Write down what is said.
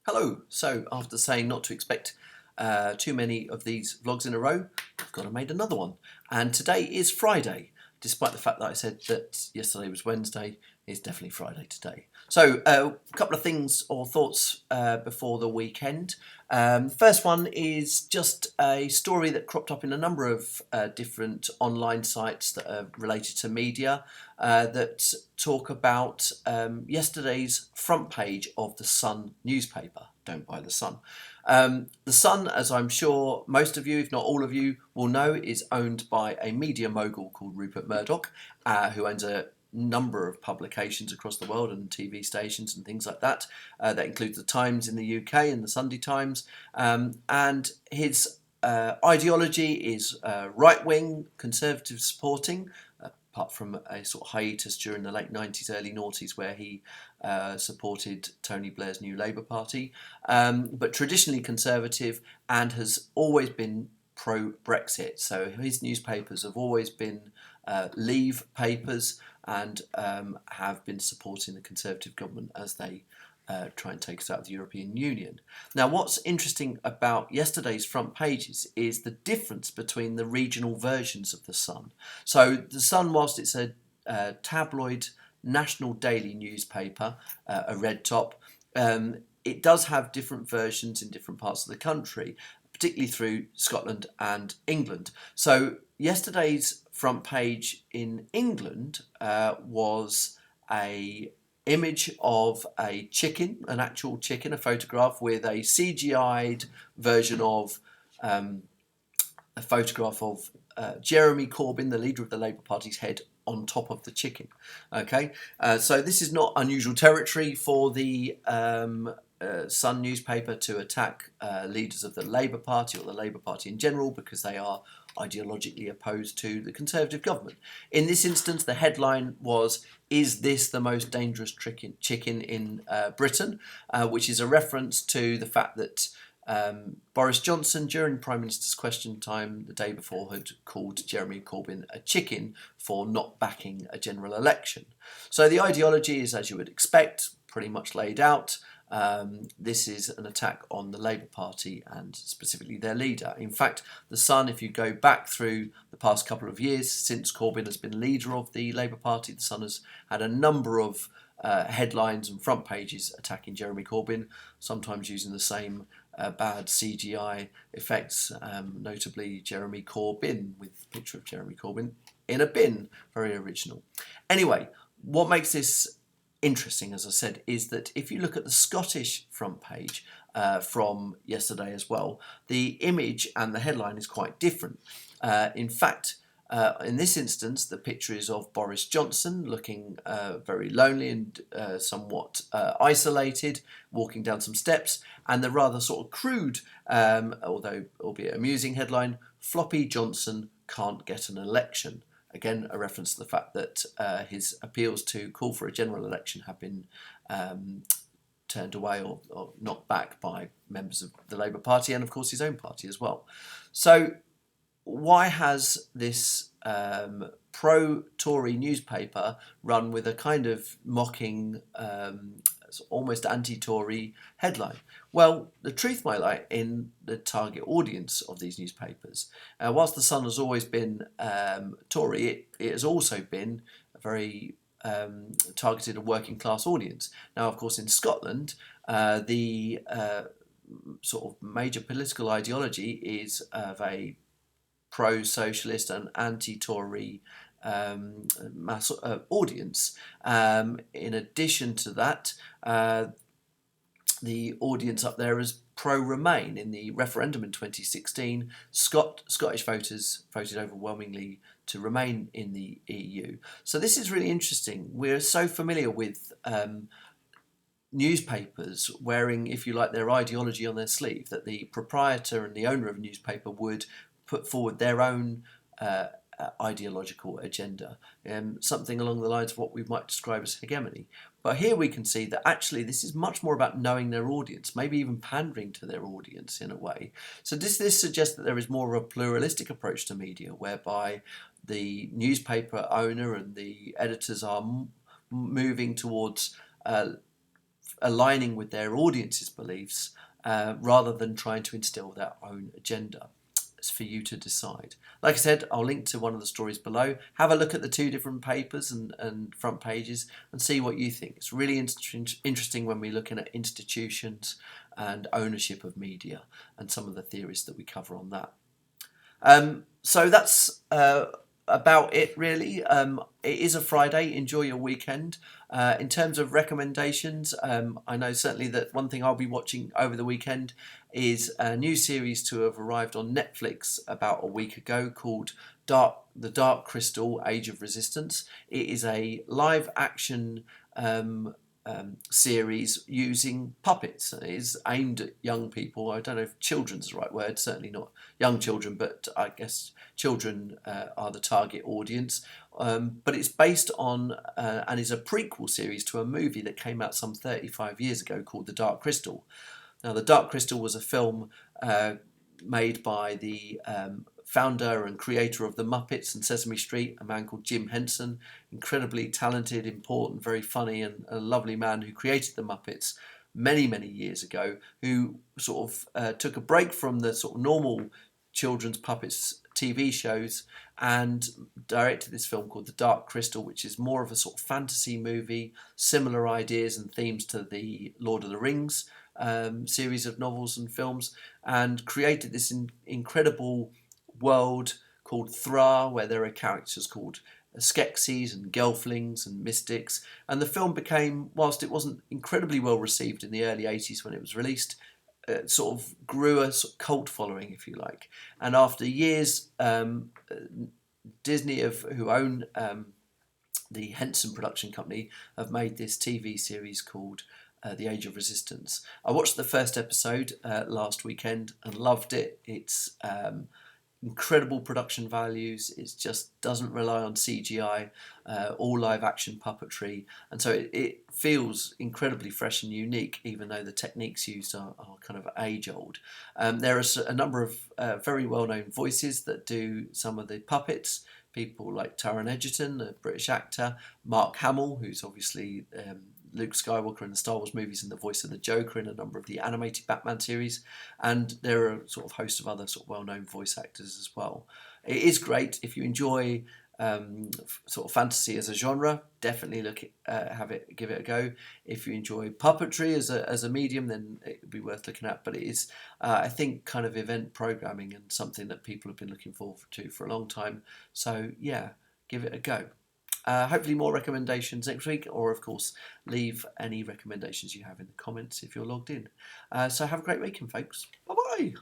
Hello. So after saying not to expect too many of these vlogs in a row, I've gone and made another one. And today is Friday, despite the fact that I said that yesterday was Wednesday. It's definitely Friday today. So a couple of things or thoughts before the weekend. The first one is just a story that cropped up in a number of different online sites that are related to media that talk about yesterday's front page of the Sun newspaper. Don't buy the Sun. The Sun, as I'm sure most of you, if not all of you, will know, is owned by a media mogul called Rupert Murdoch, who owns a number of publications across the world and TV stations and things like that. That includes the Times in the UK and the Sunday Times. And his ideology is right-wing, conservative supporting, apart from a sort of hiatus during the late 90s, early noughties, where he supported Tony Blair's New Labour Party, but traditionally conservative and has always been pro-Brexit. So his newspapers have always been Leave papers and have been supporting the Conservative government as they try and take us out of the European Union. Now, what's interesting about yesterday's front pages is the difference between the regional versions of The Sun. So The Sun, whilst it's a tabloid national daily newspaper, a red top, it does have different versions in different parts of the country, particularly through Scotland and England. So yesterday's front page in England was a image of a chicken, an actual chicken, a photograph with a CGI'd version of a photograph of Jeremy Corbyn, the leader of the Labour Party's head, on top of the chicken. Okay, so this is not unusual territory for the Sun newspaper to attack leaders of the Labour Party or the Labour Party in general, because they are ideologically opposed to the Conservative government. In this instance, the headline was, "Is this the most dangerous chicken in Britain?" Which is a reference to the fact that Boris Johnson, during Prime Minister's Question Time the day before, had called Jeremy Corbyn a chicken for not backing a general election. So the ideology is, as you would expect, pretty much laid out. This is an attack on the Labour Party and specifically their leader. In fact, The Sun, if you go back through the past couple of years since Corbyn has been leader of the Labour Party, The Sun has had a number of headlines and front pages attacking Jeremy Corbyn, sometimes using the same bad CGI effects, notably Jeremy Corbyn, with a picture of Jeremy Corbyn in a bin. Very original. Anyway, what makes this interesting, as I said, is that if you look at the Scottish front page from yesterday as well, the image and the headline is quite different. In fact, in this instance, the picture is of Boris Johnson looking very lonely and somewhat isolated, walking down some steps, and the rather sort of crude, although albeit amusing headline, "Floppy Johnson can't get an election." Again, a reference to the fact that his appeals to call for a general election have been turned away or knocked back by members of the Labour Party and, of course, his own party as well. So why has this pro-Tory newspaper run with a kind of mocking, almost anti-Tory headline? Well, the truth might lie in the target audience of these newspapers. Whilst the Sun has always been Tory, it has also been a very targeted a working class audience. Now, of course, in Scotland, the sort of major political ideology is of a pro-socialist and anti-Tory mass audience. In addition to that, the audience up there is pro-Remain. In the referendum in 2016, Scottish voters voted overwhelmingly to remain in the EU. So this is really interesting. We're so familiar with newspapers wearing, if you like, their ideology on their sleeve, that the proprietor and the owner of a newspaper would put forward their own ideological agenda, something along the lines of what we might describe as hegemony. But here we can see that actually this is much more about knowing their audience, maybe even pandering to their audience in a way. So does this suggest that there is more of a pluralistic approach to media, whereby the newspaper owner and the editors are moving towards aligning with their audience's beliefs rather than trying to instill their own agenda. It's for you to decide. Like I said, I'll link to one of the stories below. Have a look at the two different papers and front pages and see what you think. It's really interesting when we're looking at institutions and ownership of media and some of the theories that we cover on that. So that's about it, really. It is a Friday. Enjoy your weekend. In terms of recommendations, I know certainly that one thing I'll be watching over the weekend is a new series to have arrived on Netflix about a week ago called The Dark Crystal: Age of Resistance. It is a live action series using puppets. It is aimed at young people. I don't know if children's the right word, certainly not young children, but I guess children are the target audience. But it's based on and is a prequel series to a movie that came out some 35 years ago called The Dark Crystal. Now, The Dark Crystal was a film made by the founder and creator of The Muppets and Sesame Street, a man called Jim Henson, incredibly talented, important, very funny, and a lovely man who created The Muppets many, many years ago, who sort of took a break from the sort of normal children's puppets TV shows and directed this film called The Dark Crystal, which is more of a sort of fantasy movie, similar ideas and themes to the Lord of the Rings series of novels and films, and created this incredible world called Thra, where there are characters called Skeksis and Gelflings and Mystics. And the film became, whilst it wasn't incredibly well received in the early 80s when it was released, it sort of grew a sort of cult following, if you like. And after years, Disney, who own the Henson production company, have made this TV series called The Age of Resistance. I watched the first episode last weekend and loved it. It's incredible production values. It just doesn't rely on CGI, all live action puppetry, and so it feels incredibly fresh and unique, even though the techniques used are kind of age old. There are a number of very well known voices that do some of the puppets. People like Taron Egerton, a British actor, Mark Hamill, who's obviously Luke Skywalker in the Star Wars movies and the voice of the Joker in a number of the animated Batman series, and there are a sort of host of other sort of well-known voice actors as well. It is great if you enjoy sort of fantasy as a genre. Definitely give it a go. If you enjoy puppetry as a medium, then it would be worth looking at. But it is, I think, kind of event programming and something that people have been looking forward to for a long time. So yeah, give it a go. Hopefully more recommendations next week, or of course leave any recommendations you have in the comments if you're logged in. So have a great weekend, folks. Bye bye.